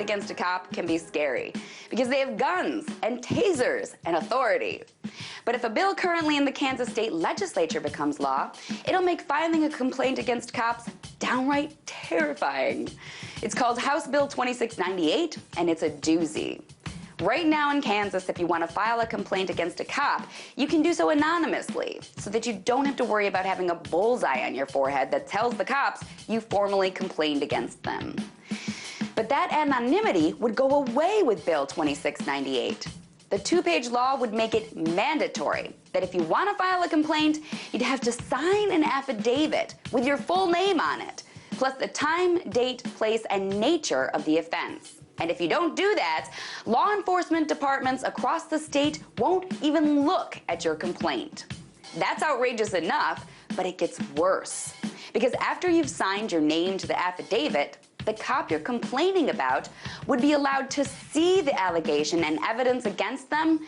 complaint against a cop can be scary because they have guns and tasers and authority. But if a bill currently in the Kansas state legislature becomes law, it'll make filing a complaint against cops downright terrifying. It's called House Bill 2698, and it's a doozy. Right now in Kansas, if you want to file a complaint against a cop, you can do so anonymously, so that you don't have to worry about having a bullseye on your forehead that tells the cops you formally complained against them. But that anonymity would go away with Bill 2698. The two-page law would make it mandatory that if you want to file a complaint, you'd have to sign an affidavit with your full name on it, plus the time, date, place, and nature of the offense. And if you don't do that, law enforcement departments across the state won't even look at your complaint. That's outrageous enough, but it gets worse. Because after you've signed your name to the affidavit, the cop you're complaining about would be allowed to see the allegation and evidence against them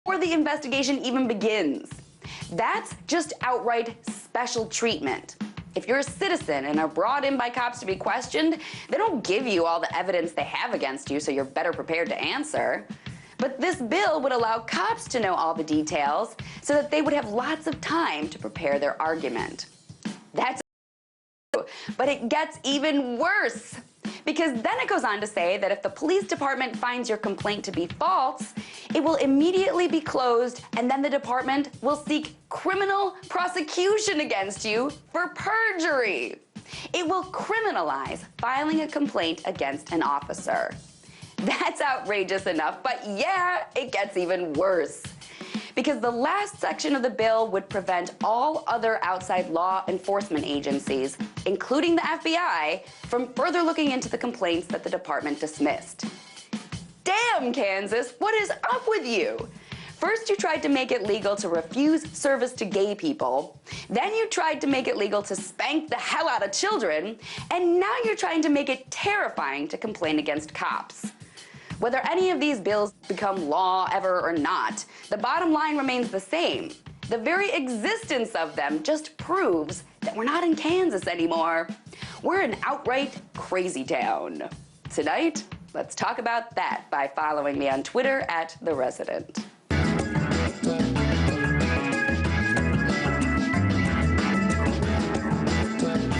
before the investigation even begins. That's just outright special treatment. If you're a citizen and are brought in by cops to be questioned, they don't give you all the evidence they have against you so you're better prepared to answer. But this bill would allow cops to know all the details so that they would have lots of time to prepare their argument. That's but it gets even worse. Because then it goes on to say that if the police department finds your complaint to be false, it will immediately be closed, and then the department will seek criminal prosecution against you for perjury. It will criminalize filing a complaint against an officer. That's outrageous enough, but yeah, it gets even worse. Because the last section of the bill would prevent all other outside law enforcement agencies, including the FBI, from further looking into the complaints that the department dismissed. Damn, Kansas, what is up with you? First, you tried to make it legal to refuse service to gay people. Then you tried to make it legal to spank the hell out of children. And now you're trying to make it terrifying to complain against cops. Whether any of these bills become law ever or not, the bottom line remains the same. The very existence of them just proves that we're not in Kansas anymore. We're an outright crazy town. Tonight, let's talk about that by following me on Twitter @TheResident.